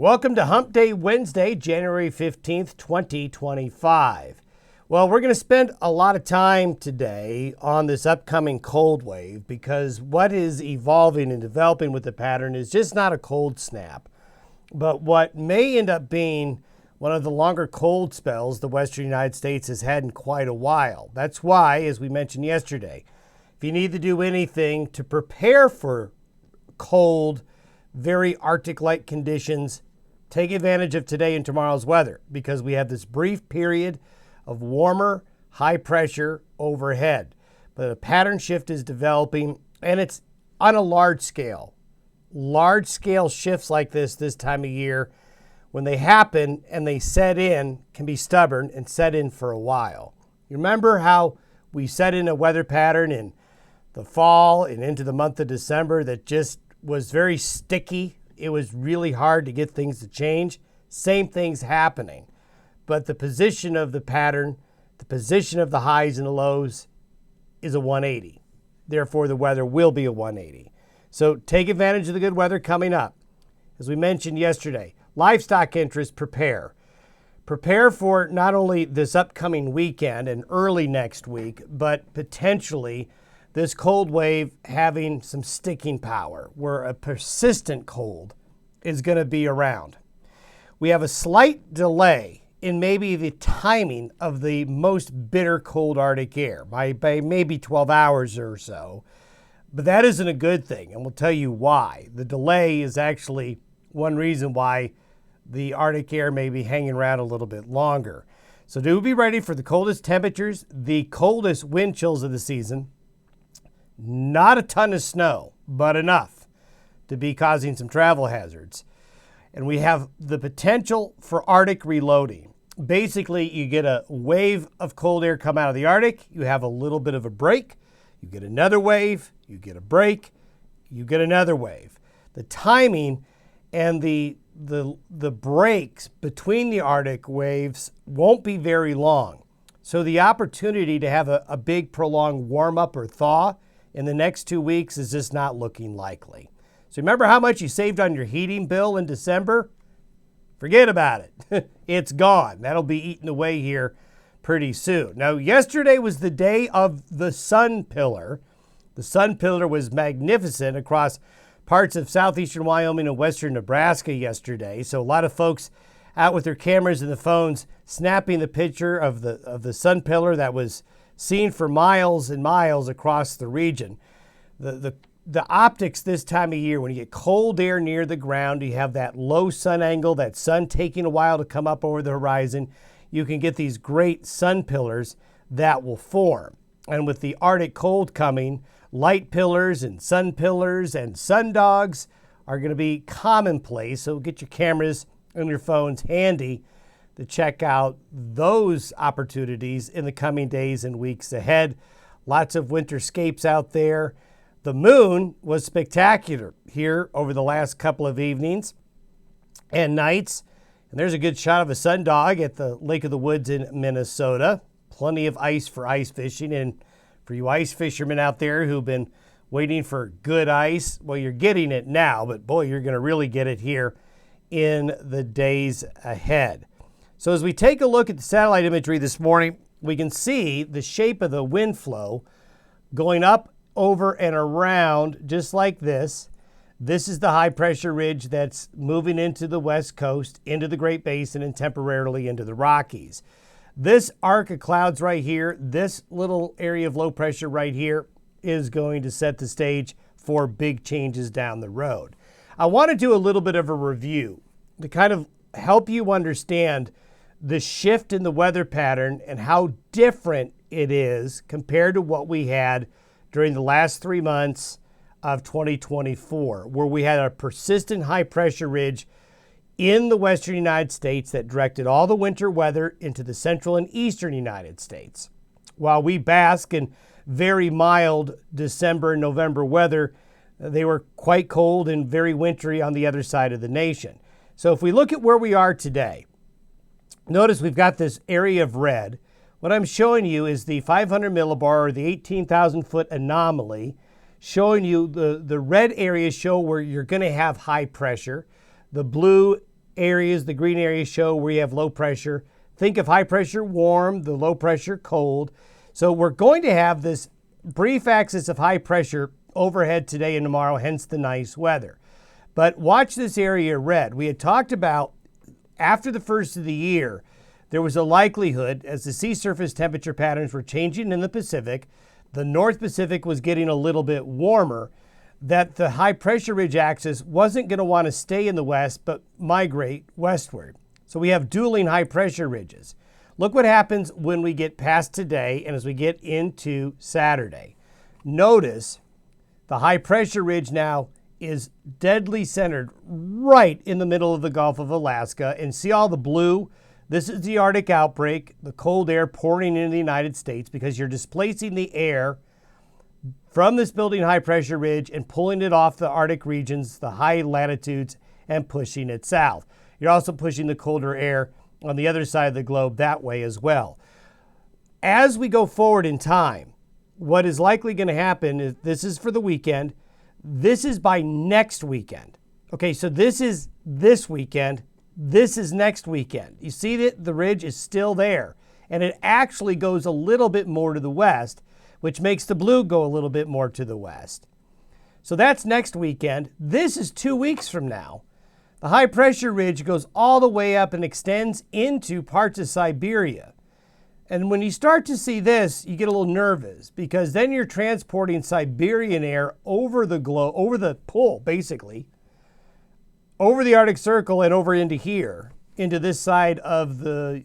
Welcome to Hump Day Wednesday, January 15th, 2025. Well, we're going to spend a lot of time today on this upcoming cold wave because what is evolving and developing with the pattern is just not a cold snap, but what may end up being one of the longer cold spells the western United States has had in quite a while. That's why, as we mentioned yesterday, if you need to do anything to prepare for cold, very Arctic-like conditions, take advantage of today and tomorrow's weather because we have this brief period of warmer, high pressure overhead. But a pattern shift is developing and it's on a large scale. Large scale shifts like this time of year, when they happen and they set in, can be stubborn and set in for a while. You remember how we set in a weather pattern in the fall and into the month of December that just was very sticky. It was really hard to get things to change. Same thing's happening. But the position of the pattern, the position of the highs and the lows is a 180. Therefore, the weather will be a 180. So take advantage of the good weather coming up. As we mentioned yesterday, livestock interests, prepare. Prepare for not only this upcoming weekend and early next week, but potentially this cold wave having some sticking power, where a persistent cold is going to be around. We have a slight delay in maybe the timing of the most bitter cold Arctic air by maybe 12 hours or so, but that isn't a good thing, and we'll tell you why. The delay is actually one reason why the Arctic air may be hanging around a little bit longer. So do be ready for the coldest temperatures, the coldest wind chills of the season. Not a ton of snow, but enough to be causing some travel hazards. And we have the potential for Arctic reloading. Basically, you get a wave of cold air come out of the Arctic, you have a little bit of a break, you get another wave, you get a break, you get another wave. The timing and the breaks between the Arctic waves won't be very long. So the opportunity to have a big prolonged warm up or thaw in the next 2 weeks is just not looking likely. So remember how much you saved on your heating bill in December? Forget about it. It's gone. That'll be eaten away here pretty soon. Now, yesterday was the day of the sun pillar. The sun pillar was magnificent across parts of southeastern Wyoming and western Nebraska yesterday. So a lot of folks out with their cameras and the phones snapping the picture of the sun pillar that was seen for miles and miles across the region. The optics this time of year, when you get cold air near the ground, you have that low sun angle, that sun taking a while to come up over the horizon, you can get these great sun pillars that will form. And with the Arctic cold coming, light pillars and sun sundogs are going to be commonplace. So get your cameras and your phones handy to check out those opportunities in the coming days and weeks ahead. Lots of winterscapes out there. The moon was spectacular here over the last couple of evenings and nights. And there's a good shot of a sundog at the Lake of the Woods in Minnesota. Plenty of ice for ice fishing. And for you ice fishermen out there who've been waiting for good ice, well, you're getting it now, but boy, you're going to really get it here in the days ahead. So as we take a look at the satellite imagery this morning, we can see the shape of the wind flow going up, over, and around just like this. This is the high pressure ridge that's moving into the west coast, into the Great Basin, and temporarily into the Rockies. This arc of clouds right here, this little area of low pressure right here, is going to set the stage for big changes down the road. I want to do a little bit of a review to kind of help you understand the shift in the weather pattern and how different it is compared to what we had during the last 3 months of 2024, where we had a persistent high pressure ridge in the western United States that directed all the winter weather into the central and eastern United States. While we bask in very mild December and November weather, they were quite cold and very wintry on the other side of the nation. So if we look at where we are today, notice we've got this area of red. What I'm showing you is the 500 millibar, or the 18,000 foot anomaly, showing you the red areas show where you're going to have high pressure. The blue areas, the green areas show where you have low pressure. Think of high pressure warm, the low pressure cold. So we're going to have this brief axis of high pressure overhead today and tomorrow, hence the nice weather. But watch this area red. We had talked about after the first of the year, there was a likelihood as the sea surface temperature patterns were changing in the Pacific, the North Pacific was getting a little bit warmer, that the high pressure ridge axis wasn't going to want to stay in the west but migrate westward. So we have dueling high pressure ridges. Look what happens when we get past today and as we get into Saturday. Notice the high pressure ridge now is deadly centered right in the middle of the Gulf of Alaska. And see all the blue? This is the Arctic outbreak, the cold air pouring into the United States because you're displacing the air from this building high pressure ridge and pulling it off the Arctic regions, the high latitudes, and pushing it south. You're also pushing the colder air on the other side of the globe that way as well. As we go forward in time, what is likely going to happen is this is for the weekend. This is by next weekend. Okay, so this is this weekend. This is next weekend. You see that the ridge is still there, and it actually goes a little bit more to the west, which makes the blue go a little bit more to the west. So that's next weekend. This is 2 weeks from now. The high pressure ridge goes all the way up and extends into parts of Siberia. And when you start to see this, you get a little nervous because then you're transporting Siberian air over the globe, over the pole, basically, over the Arctic Circle and over into here, into this side of the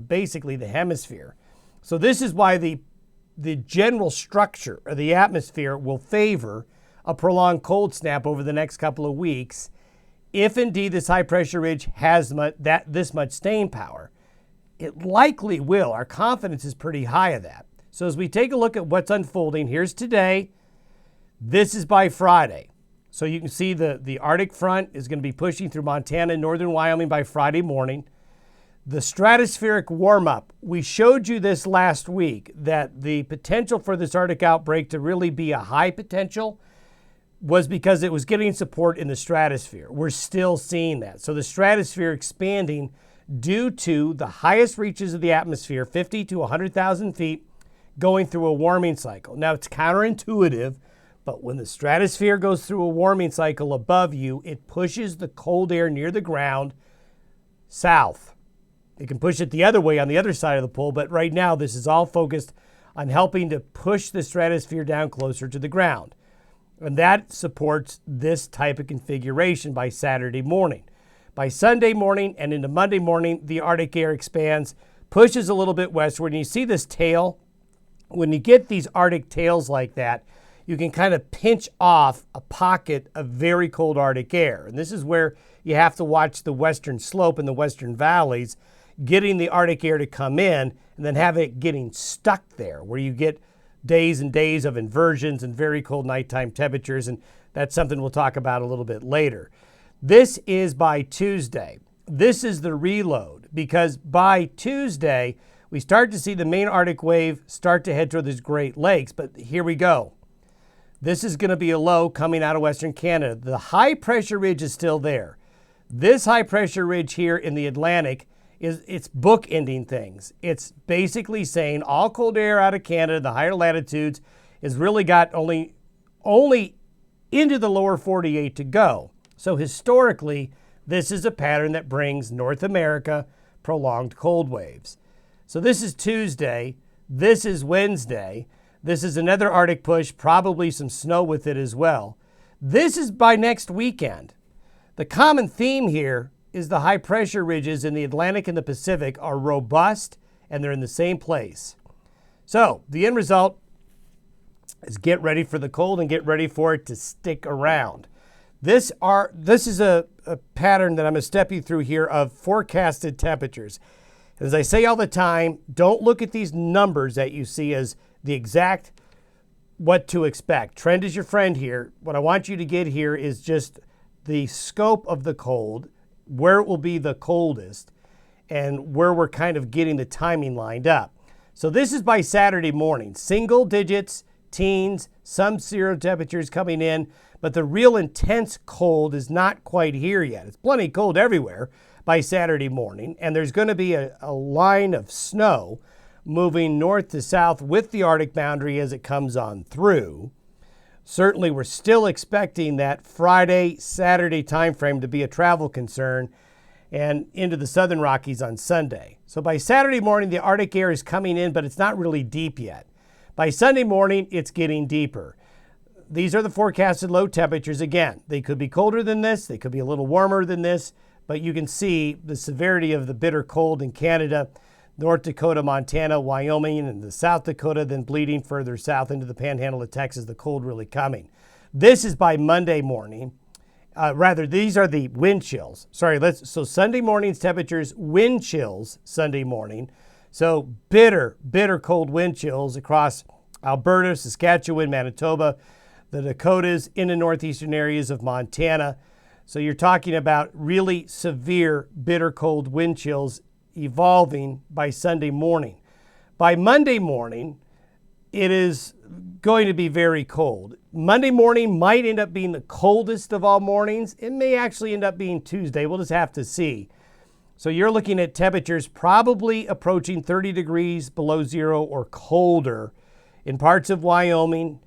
basically the hemisphere. So this is why the general structure of the atmosphere will favor a prolonged cold snap over the next couple of weeks, if indeed this high pressure ridge has this much staying power. It likely will. Our confidence is pretty high of that. So as we take a look at what's unfolding, here's today. This is by Friday. So you can see the Arctic front is going to be pushing through Montana and northern Wyoming by Friday morning. The stratospheric warm-up, we showed you this last week, that the potential for this Arctic outbreak to really be a high potential was because it was getting support in the stratosphere. We're still seeing that. So the stratosphere expanding due to the highest reaches of the atmosphere, 50 to 100,000 feet, going through a warming cycle. Now, it's counterintuitive, but when the stratosphere goes through a warming cycle above you, it pushes the cold air near the ground south. It can push it the other way on the other side of the pole, but right now this is all focused on helping to push the stratosphere down closer to the ground. And that supports this type of configuration by Saturday morning. By Sunday morning and into Monday morning, the Arctic air expands, pushes a little bit westward, and you see this tail. When you get these Arctic tails like that, you can kind of pinch off a pocket of very cold Arctic air. And this is where you have to watch the western slope and the western valleys, getting the Arctic air to come in and then have it getting stuck there, where you get days and days of inversions and very cold nighttime temperatures. And that's something we'll talk about a little bit later. This is by Tuesday. This is the reload, because by Tuesday, we start to see the main Arctic wave start to head toward these Great Lakes. But here we go. This is going to be a low coming out of Western Canada. The high pressure ridge is still there. This high pressure ridge here in the Atlantic it's bookending things. It's basically saying all cold air out of Canada, the higher latitudes, has really got only into the lower 48 to go. So historically, this is a pattern that brings North America prolonged cold waves. So this is Tuesday. This is Wednesday. This is another Arctic push, probably some snow with it as well. This is by next weekend. The common theme here is the high pressure ridges in the Atlantic and the Pacific are robust and they're in the same place. So the end result is get ready for the cold and get ready for it to stick around. This is a pattern that I'm going to step you through here of forecasted temperatures. As I say all the time, don't look at these numbers that you see as the exact what to expect. Trend is your friend here. What I want you to get here is just the scope of the cold, where it will be the coldest, and where we're kind of getting the timing lined up. So this is by Saturday morning. Single digits, teens, some 0 temperatures coming in, but the real intense cold is not quite here yet. It's plenty cold everywhere by Saturday morning, and there's going to be a line of snow moving north to south with the Arctic boundary as it comes on through. Certainly, we're still expecting that Friday, Saturday timeframe to be a travel concern and into the southern Rockies on Sunday. So by Saturday morning, the Arctic air is coming in, but it's not really deep yet. By Sunday morning, it's getting deeper. These are the forecasted low temperatures. Again, they could be colder than this. They could be a little warmer than this, but you can see the severity of the bitter cold in Canada, North Dakota, Montana, Wyoming, and the South Dakota, then bleeding further south into the panhandle of Texas, the cold really coming. This is by Monday morning. These are the wind chills. So Sunday morning's temperatures, wind chills Sunday morning. So bitter cold wind chills across Alberta, Saskatchewan, Manitoba, the Dakotas, into northeastern areas of Montana. So you're talking about really severe, bitter cold wind chills evolving by Sunday morning. By Monday morning, it is going to be very cold. Monday morning might end up being the coldest of all mornings. It may actually end up being Tuesday. We'll just have to see. So you're looking at temperatures probably approaching 30 degrees below zero or colder in parts of Wyoming,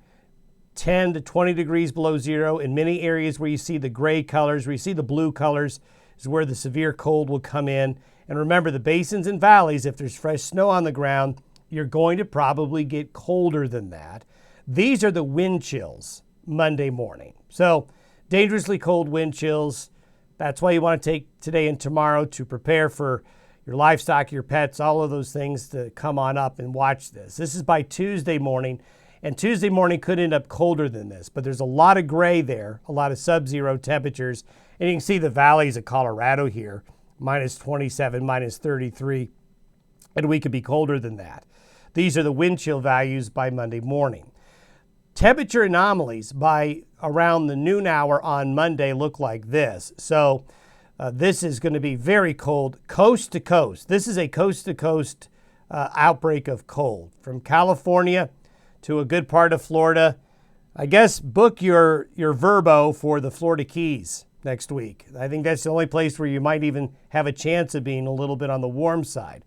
10 to 20 degrees below zero. In many areas where you see the gray colors, where you see the blue colors, is where the severe cold will come in. And remember, the basins and valleys, if there's fresh snow on the ground, you're going to probably get colder than that. These are the wind chills Monday morning. So dangerously cold wind chills. That's why you want to take today and tomorrow to prepare for your livestock, your pets, all of those things to come on up and watch this. This is by Tuesday morning, and Tuesday morning could end up colder than this, but there's a lot of gray there, a lot of sub-zero temperatures, and you can see the valleys of Colorado here, minus 27, minus 33, and we could be colder than that. These are the wind chill values by Monday morning. Temperature anomalies by around the noon hour on Monday look like this. So this is going to be very cold, coast to coast. This is a coast-to-coast outbreak of cold from California to a good part of Florida. I guess book your Verbo for the Florida Keys next week. I think that's the only place where you might even have a chance of being a little bit on the warm side.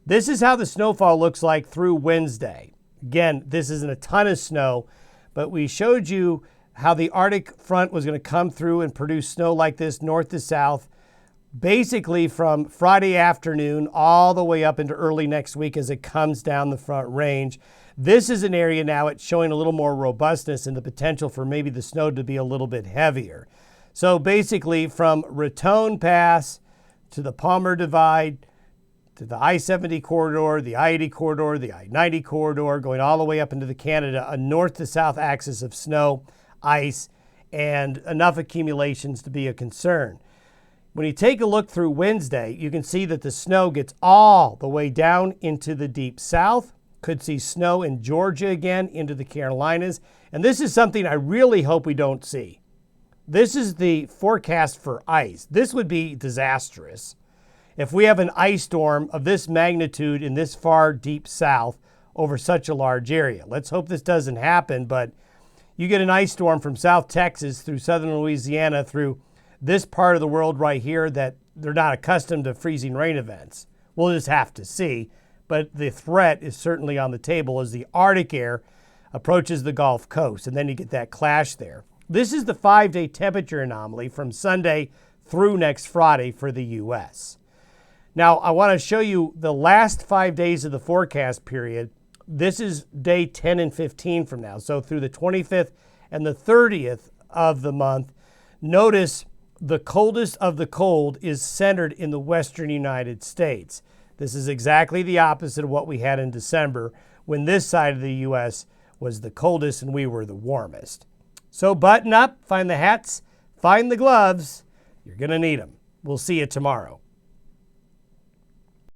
This is how the snowfall looks like through Wednesday. Again, this isn't a ton of snow, but we showed you how the Arctic front was going to come through and produce snow like this north to south, basically from Friday afternoon all the way up into early next week as it comes down the front range. This is an area now it's showing a little more robustness and the potential for maybe the snow to be a little bit heavier. So basically from Raton Pass to the Palmer Divide, to the I-70 corridor, the I-80 corridor, the I-90 corridor, going all the way up into the Canada, a north to south axis of snow, ice, and enough accumulations to be a concern. When you take a look through Wednesday, you can see that the snow gets all the way down into the deep south. Could see snow in Georgia again, into the Carolinas. And this is something I really hope we don't see. This is the forecast for ice. This would be disastrous if we have an ice storm of this magnitude in this far deep south over such a large area. Let's hope this doesn't happen, but you get an ice storm from South Texas through southern Louisiana through this part of the world right here that they're not accustomed to freezing rain events. We'll just have to see, but the threat is certainly on the table as the Arctic air approaches the Gulf Coast, and then you get that clash there. This is the 5-day temperature anomaly from Sunday through next Friday for the U.S. Now, I want to show you the last 5 days of the forecast period. This is day 10 and 15 from now. So through the 25th and the 30th of the month, notice the coldest of the cold is centered in the western United States. This is exactly the opposite of what we had in December when this side of the U.S. was the coldest and we were the warmest. So button up, find the hats, find the gloves. You're going to need them. We'll see you tomorrow.